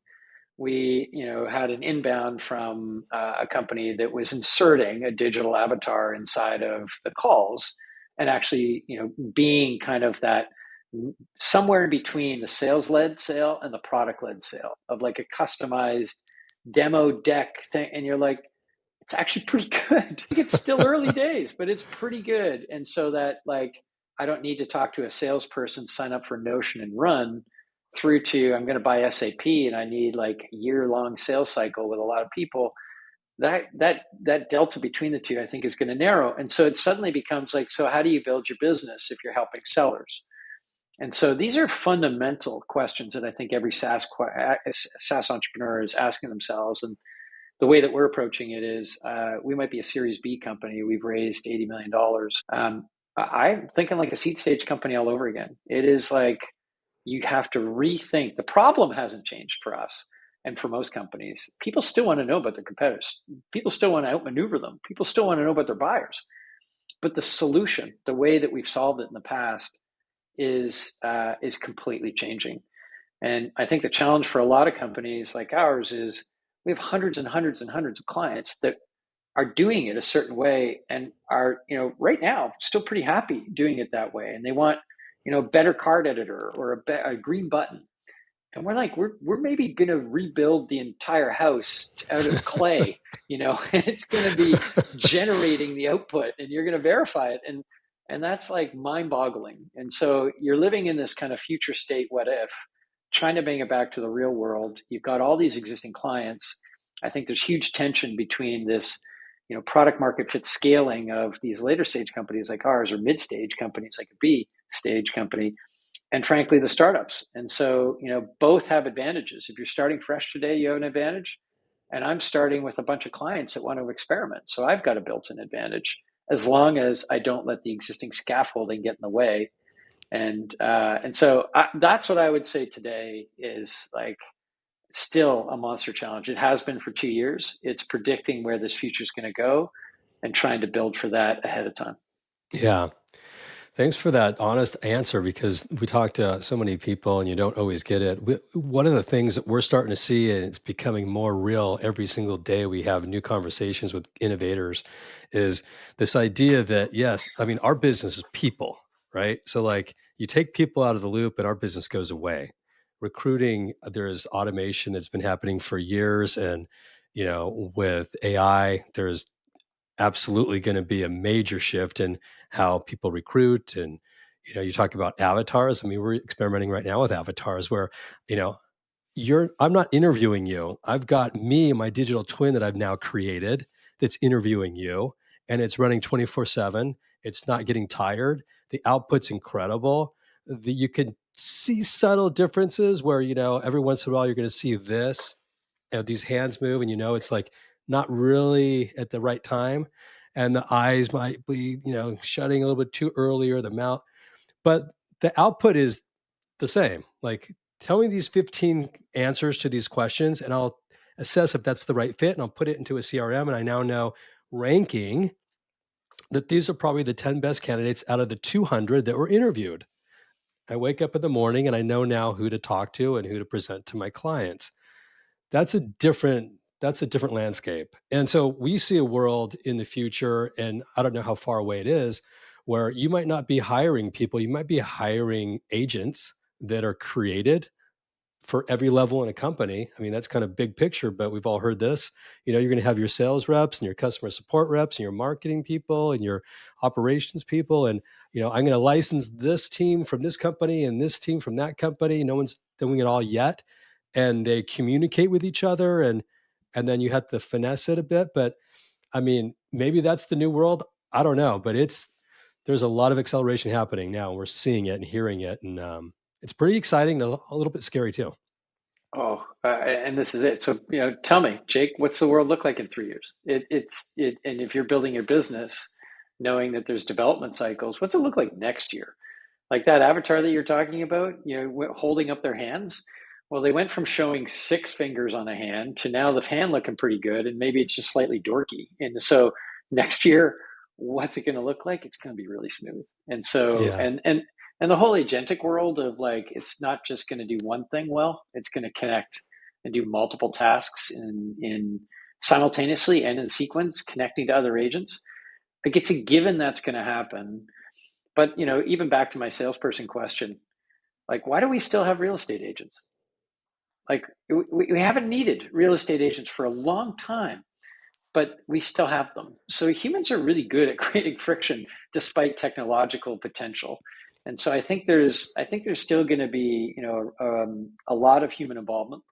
we, had an inbound from a company that was inserting a digital avatar inside of the calls and actually, being kind of that somewhere in between the sales led sale and the product led sale of like a customized demo deck thing. And you're like, it's actually pretty good. It's still early days, but it's pretty good. And so that like I don't need to talk to a salesperson, sign up for Notion and run through to I'm going to buy SAP and I need like a year-long sales cycle with a lot of people. That delta between the two, I think, is going to narrow. And so it suddenly becomes like, so how do you build your business if you're helping sellers? And so these are fundamental questions that I think every SaaS entrepreneur is asking themselves. And the way that we're approaching it is we might be a Series B company. We've raised $80 million. I'm thinking like a seed stage company all over again. It is like you have to rethink. The problem hasn't changed for us and for most companies. People still want to know about their competitors. People still want to outmaneuver them. People still want to know about their buyers. But the solution, the way that we've solved it in the past, is completely changing. And I think the challenge for a lot of companies like ours is we have hundreds and hundreds and hundreds of clients that are doing it a certain way and are, right now still pretty happy doing it that way. And they want, better card editor or a green button. And we're like, we're maybe going to rebuild the entire house out of clay, and it's going to be generating the output and you're going to verify it. And that's like mind boggling. And so you're living in this kind of future state, what if, trying to bring it back to the real world. You've got all these existing clients. I think there's huge tension between this, product market fit scaling of these later stage companies like ours or mid stage companies like a B stage company, and frankly, the startups. And so, both have advantages. If you're starting fresh today, you have an advantage. And I'm starting with a bunch of clients that want to experiment. So I've got a built in advantage as long as I don't let the existing scaffolding get in the way. And so that's what I would say today is like still a monster challenge. It has been for 2 years. It's predicting where this future is going to go and trying to build for that ahead of time. Yeah. Thanks for that honest answer because we talk to so many people and you don't always get it. One of the things that we're starting to see, and it's becoming more real every single day we have new conversations with innovators, is this idea that, yes, I mean, our business is people, right? So, like, you take people out of the loop and our business goes away. Recruiting, there's automation that's been happening for years. And, with AI, there's absolutely going to be a major shift in how people recruit. And you talk about avatars. I mean, we're experimenting right now with avatars where you know I'm not interviewing you. I've got me, my digital twin that I've now created, that's interviewing you, and it's running 24/7. It's not getting tired. The output's incredible. You can see subtle differences where every once in a while you're going to see this, these hands move, and it's like not really at the right time, and the eyes might be shutting a little bit too early, or the mouth, but the output is the same. Like, tell me these 15 answers to these questions, and I'll assess if that's the right fit, and I'll put it into a CRM, and I now know ranking that these are probably the 10 best candidates out of the 200 that were interviewed. I wake up in the morning and I know now who to talk to and who to present to my clients. That's a different landscape. And so we see a world in the future, and I don't know how far away it is, where you might not be hiring people, you might be hiring agents that are created for every level in a company. I mean, that's kind of big picture, but we've all heard this. You're going to have your sales reps and your customer support reps and your marketing people and your operations people. And, I'm going to license this team from this company and this team from that company. No one's doing it all yet. And they communicate with each other, and then you have to finesse it a bit. But I mean, maybe that's the new world. I don't know, but there's a lot of acceleration happening now. We're seeing it and hearing it. And it's pretty exciting, a little bit scary too. Oh, and this is it. So, tell me, Jake, what's the world look like in 3 years? And if you're building your business, knowing that there's development cycles, what's it look like next year? Like that avatar that you're talking about, holding up their hands. Well, they went from showing six fingers on a hand to now the hand looking pretty good, and maybe it's just slightly dorky. And so next year, what's it going to look like? It's going to be really smooth. And so, Yeah. and the whole agentic world of like, it's not just going to do one thing well, it's going to connect and do multiple tasks in simultaneously and in sequence, connecting to other agents. Like it's a given that's going to happen. But even back to my salesperson question, like why do we still have real estate agents? Like we haven't needed real estate agents for a long time, but we still have them. So humans are really good at creating friction despite technological potential. And so I think there's still going to be a lot of human involvement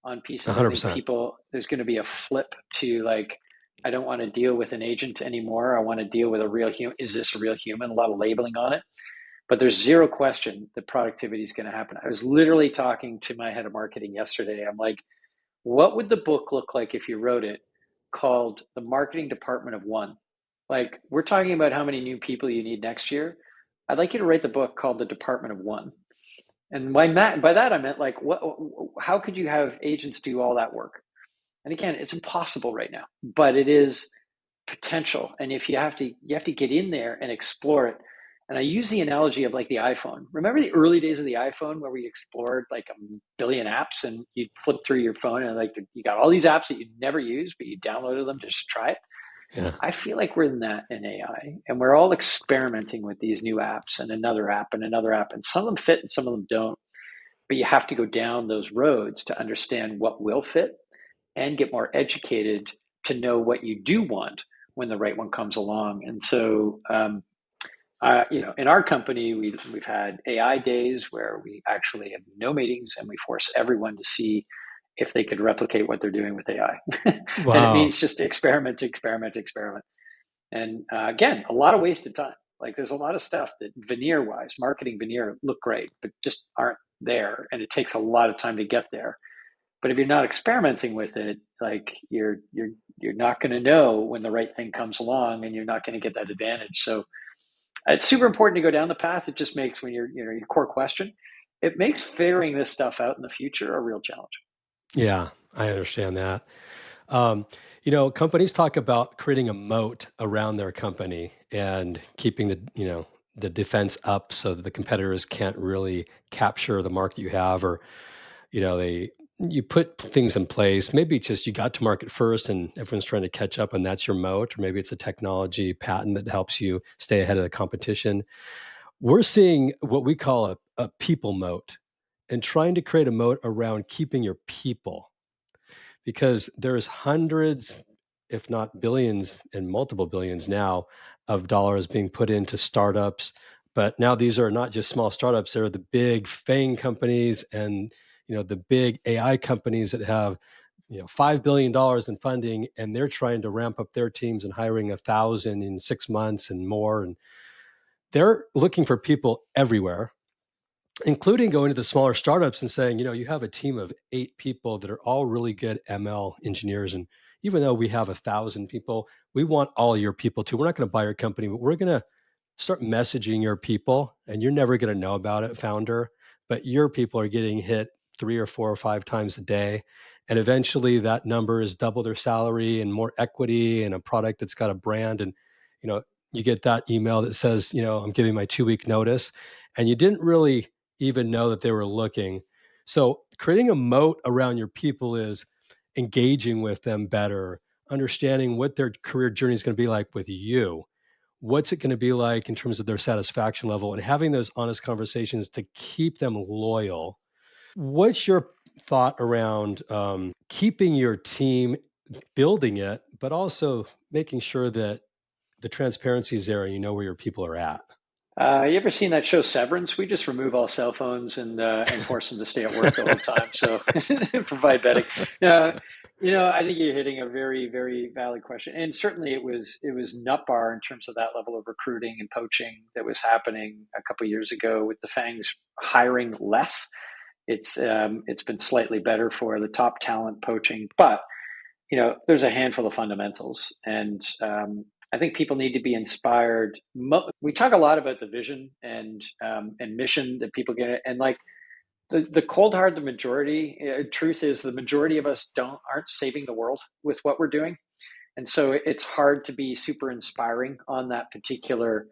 on pieces. I think 100%. there's going to be a flip to like, I don't want to deal with an agent anymore. I want to deal with a real human. Is this a real human? A lot of labeling on it. But there's zero question that productivity is going to happen. I was literally talking to my head of marketing yesterday. I'm like, what would the book look like if you wrote it called The Marketing Department of One? Like, we're talking about how many new people you need next year. I'd like you to write the book called The Department of One. And by that, I meant like, how could you have agents do all that work? And again, it's impossible right now, but it is potential. And if you have to get in there and explore it. And I use the analogy of like the iPhone. Remember the early days of the iPhone where we explored like a billion apps and you'd flip through your phone and like you got all these apps that you'd never use, but you downloaded them just to try it. Yeah. I feel like we're in that in AI, and we're all experimenting with these new apps and another app and another app, and some of them fit and some of them don't. But you have to go down those roads to understand what will fit and get more educated to know what you do want when the right one comes along. And so, in our company, we've had AI days where we actually have no meetings and we force everyone to see if they could replicate what they're doing with AI. And it Wow. means just experiment, experiment, experiment. And again, a lot of wasted time. Like there's a lot of stuff that veneer wise, marketing veneer look great, but just aren't there. And it takes a lot of time to get there. But if you're not experimenting with it, like you're not going to know when the right thing comes along, and you're not going to get that advantage. So it's super important to go down the path. It just makes when your core question, it makes figuring this stuff out in the future a real challenge. Yeah, I understand that. Um, companies talk about creating a moat around their company and keeping the defense up so that the competitors can't really capture the market you have, or they you put things in place. Maybe it's just you got to market first and everyone's trying to catch up and that's your moat, or maybe it's a technology patent that helps you stay ahead of the competition. We're seeing what we call a people moat, and trying to create a moat around keeping your people, because there's hundreds, if not billions and multiple billions now, of dollars being put into startups. But now these are not just small startups, they're the big FANG companies and the big AI companies that have $5 billion in funding, and they're trying to ramp up their teams and hiring 1,000 in 6 months and more. And they're looking for people everywhere, including going to the smaller startups and saying, you have a team of 8 people that are all really good ML engineers. And even though we have 1,000 people, we want all your people too. We're not going to buy your company, but we're going to start messaging your people, and you're never going to know about it, founder, but your people are getting hit 3 or 4 or 5 times a day. And eventually that number is double their salary and more equity and a product that's got a brand. And, you know, you get that email that says, I'm giving my 2 week notice, and you didn't really even know that they were looking. So creating a moat around your people is engaging with them better, understanding what their career journey is going to be like with you. What's it going to be like in terms of their satisfaction level, and having those honest conversations to keep them loyal. What's your thought around keeping your team, building it, but also making sure that the transparency is there and you know where your people are at? You ever seen that show Severance? We just remove all cell phones and force them to stay at work the whole time. So provide vetting. No, I think you're hitting a very, very valid question, and certainly it was nut bar in terms of that level of recruiting and poaching that was happening a couple of years ago with the Fangs hiring less. It's been slightly better for the top talent poaching, but there's a handful of fundamentals, and I think people need to be inspired. We talk a lot about the vision and mission that people get, and like the cold hard, the majority truth is the majority of us aren't saving the world with what we're doing, and so it's hard to be super inspiring on that particular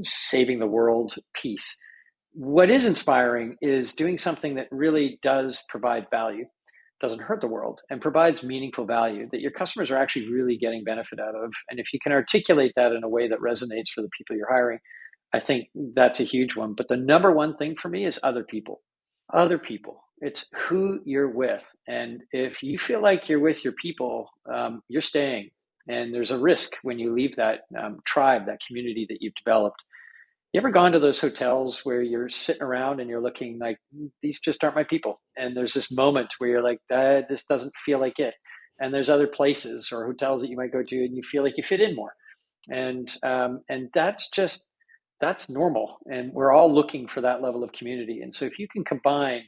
saving the world piece. What is inspiring is doing something that really does provide value doesn't hurt the world and provides meaningful value that your customers are actually really getting benefit out of. And if you can articulate that in a way that resonates for the people you're hiring, I think that's a huge one. But the number one thing for me is other people. Other people. It's who you're with. And if you feel like you're with your people, you're staying. And there's a risk when you leave that tribe, that community that you've developed. You ever gone to those hotels where you're sitting around and you're looking like, these just aren't my people? And there's this moment where you're like, this doesn't feel like it. And there's other places or hotels that you might go to and you feel like you fit in more. And that's normal. And we're all looking for that level of community. And so if you can combine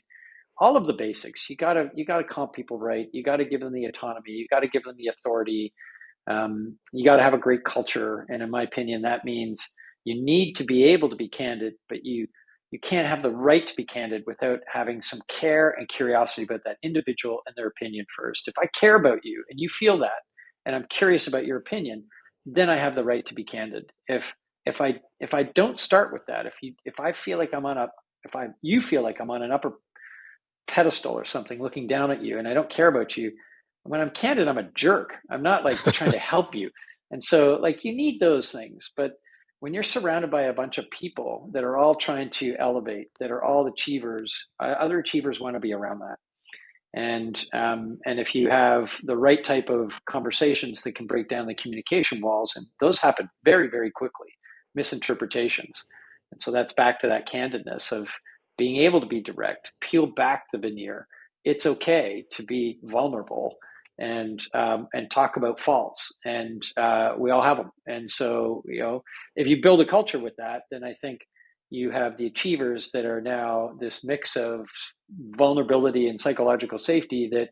all of the basics, you gotta comp people right. You got to give them the autonomy. You got to give them the authority. You got to have a great culture, and in my opinion, that means you need to be able to be candid, but you can't have the right to be candid without having some care and curiosity about that individual and their opinion first. If I care about you and you feel that, and I'm curious about your opinion, then I have the right to be candid. If I don't start with that, if I feel like I'm on a if I you feel like I'm on an upper pedestal or something looking down at you and I don't care about you, when I'm candid, I'm a jerk. I'm not like trying to help you. And so like you need those things. But when you're surrounded by a bunch of people that are all trying to elevate, that are all achievers, other achievers want to be around that. And if you have the right type of conversations that can break down the communication walls, and those happen very, very quickly, misinterpretations. And so that's back to that candidness of being able to be direct, peel back the veneer. It's okay to be vulnerable and talk about faults, and we all have them. And so if you build a culture with that, then I think you have the achievers that are now this mix of vulnerability and psychological safety that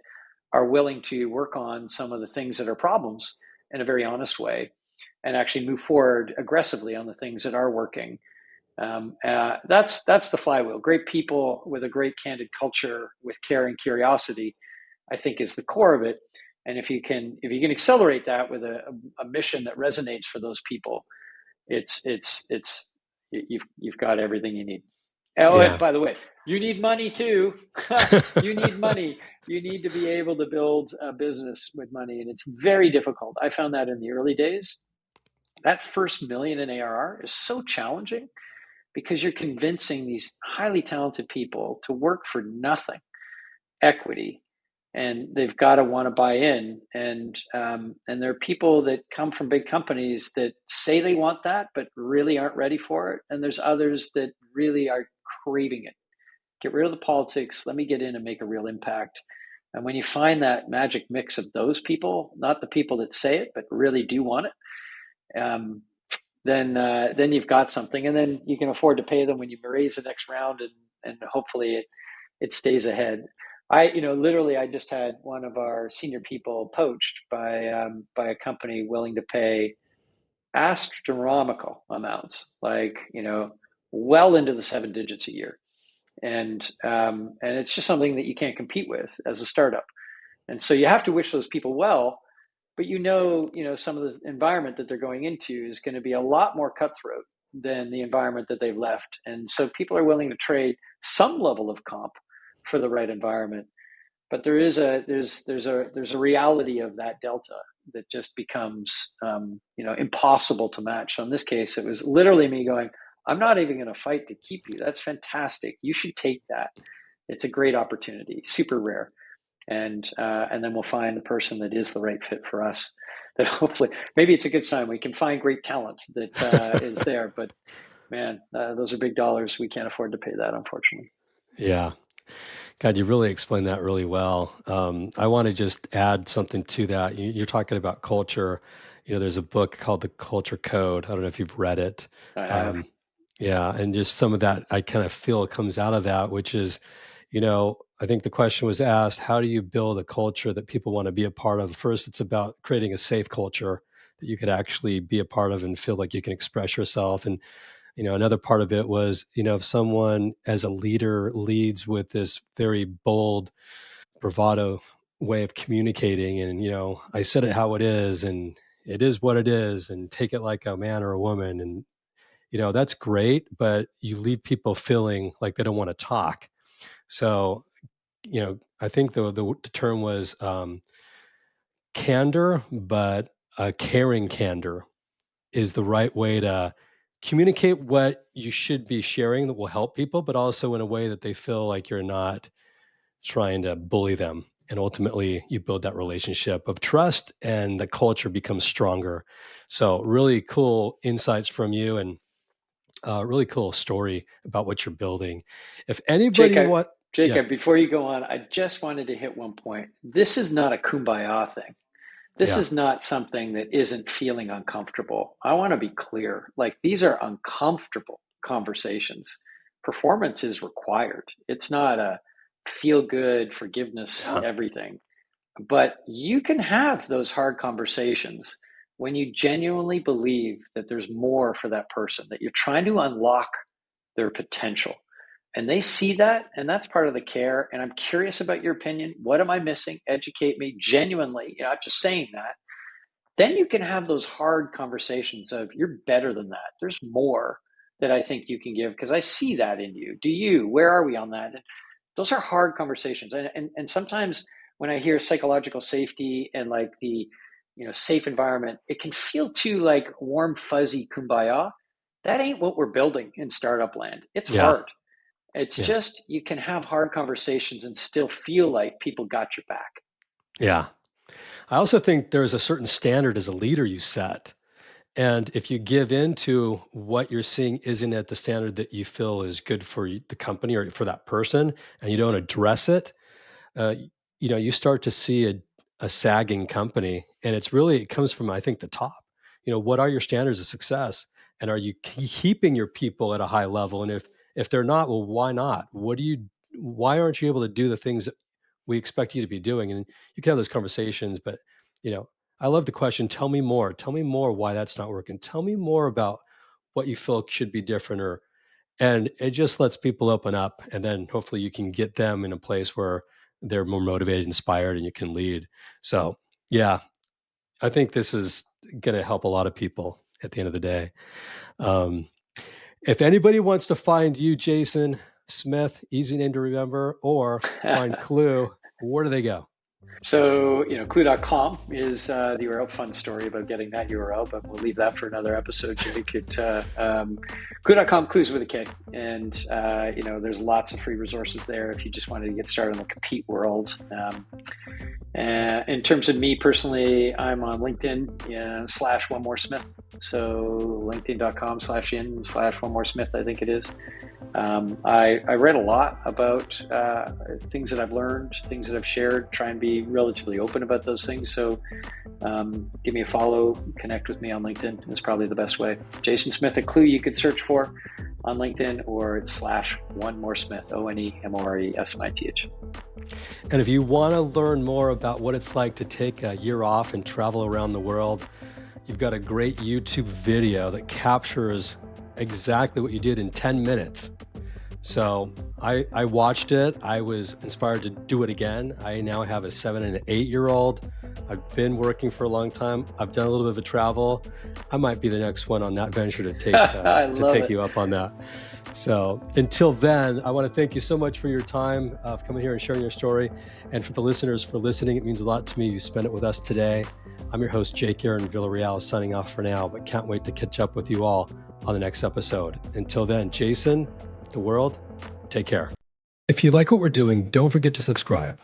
are willing to work on some of the things that are problems in a very honest way and actually move forward aggressively on the things that are working. That's the flywheel. Great people with a great candid culture with care and curiosity, I think, is the core of it. And if you can accelerate that with a mission that resonates for those people, it's you've got everything you need. Oh, and Yeah. by the way, you need money too. You need money. You need to be able to build a business with money, and it's very difficult. I found that in the early days. That first million in ARR is so challenging because you're convincing these highly talented people to work for nothing, equity, and they've got to want to buy in. And there are people that come from big companies that say they want that, but really aren't ready for it. And there's others that really are craving it. Get rid of the politics. Let me get in and make a real impact. And when you find that magic mix of those people, not the people that say it, but really do want it, then you've got something, and then you can afford to pay them when you raise the next round, and hopefully it stays ahead. Literally, I just had one of our senior people poached by a company willing to pay astronomical amounts, like well into the seven digits a year, and it's just something that you can't compete with as a startup, and so you have to wish those people well. But some of the environment that they're going into is going to be a lot more cutthroat than the environment that they've left, and so people are willing to trade some level of comp for the right environment. But there's a reality of that delta that just becomes impossible to match. So in this case, it was literally me going, I'm not even going to fight to keep you. That's fantastic. You should take that. It's a great opportunity, super rare. And then we'll find the person that is the right fit for us. That hopefully, maybe it's a good sign. We can find great talent that is there. But man, those are big dollars. We can't afford to pay that, unfortunately. Yeah. God, you really explained that really well. I want to just add something to that. You're talking about culture. There's a book called The Culture Code. I don't know if you've read it. I have. Um, yeah, and just some of that I kind of feel comes out of that, which is, I think the question was asked, how do you build a culture that people want to be a part of? First, it's about creating a safe culture that you could actually be a part of and feel like you can express yourself. And another part of it was, if someone as a leader leads with this very bold, bravado way of communicating, and, I said it how it is, and it is what it is, and take it like a man or a woman. And, that's great, but you leave people feeling like they don't want to talk. So I think the term was candor, but caring candor is the right way to communicate what you should be sharing that will help people, but also in a way that they feel like you're not trying to bully them. And ultimately, you build that relationship of trust and the culture becomes stronger. So, really cool insights from you and really cool story about what you're building. If anybody Jacob, want, yeah, Jacob, before you go on, I just wanted to hit one point. This is not a kumbaya thing. This yeah, is not something that isn't feeling uncomfortable. I want to be clear. Like, these are uncomfortable conversations. Performance is required. It's not a feel good, forgiveness, yeah, everything. But you can have those hard conversations when you genuinely believe that there's more for that person, that you're trying to unlock their potential. And they see that, and that's part of the care. And I'm curious about your opinion. What am I missing? Educate me genuinely, not just saying that. Then you can have those hard conversations of, you're better than that. There's more that I think you can give because I see that in you. Do you? Where are we on that? And those are hard conversations. And sometimes when I hear psychological safety and like the safe environment, it can feel too like warm, fuzzy kumbaya. That ain't what we're building in startup land. It's yeah, hard. It's yeah, just you can have hard conversations and still feel like people got your back. yeah. I also think there's a certain standard as a leader you set. And if you give in to what you're seeing isn't at the standard that you feel is good for the company or for that person, and you don't address it, uh, you start to see a sagging company, and it comes from I think the top. What are your standards of success, and are you keeping your people at a high level? And if they're not, well, why not? Why aren't you able to do the things that we expect you to be doing? And you can have those conversations, but you know, I love the question. Tell me more. Tell me more why that's not working. Tell me more about what you feel should be different, and it just lets people open up, and then hopefully you can get them in a place where they're more motivated, inspired, and you can lead. So, yeah, I think this is going to help a lot of people at the end of the day. Um, if anybody wants to find you, Jason Smith, easy name to remember, or find Clue, where do they go? So, clue.com is the URL. Fun story about getting that URL, but we'll leave that for another episode, Jake. Clue.com, clues with a K. And, there's lots of free resources there if you just wanted to get started in the compete world. In terms of me personally, I'm on LinkedIn slash One More Smith. So linkedin.com/in/One More Smith, I think it is. I read a lot about things that I've learned, things that I've shared, try and be relatively open about those things. So give me a follow, connect with me on LinkedIn is probably the best way. Jason Smith at Clue you could search for on LinkedIn, or it's /One More Smith, OneMoreSmith. And if you want to learn more about what it's like to take a year off and travel around the world, you've got a great YouTube video that captures exactly what you did in 10 minutes. So I watched it. I was inspired to do it again. I now have a 7 and an 8-year-old. I've been working for a long time. I've done a little bit of travel. I might be the next one on that venture to take I love it. you up on that. So until then, I want to thank you so much for your time of coming here and sharing your story. And for the listeners for listening, it means a lot to me you spend it with us today. I'm your host, Jake Aaron Villarreal, signing off for now, but can't wait to catch up with you all on the next episode. Until then, Jason, the world, take care. If you like what we're doing, don't forget to subscribe.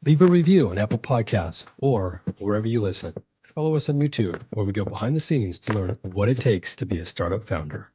Leave a review on Apple Podcasts or wherever you listen. Follow us on YouTube, where we go behind the scenes to learn what it takes to be a startup founder.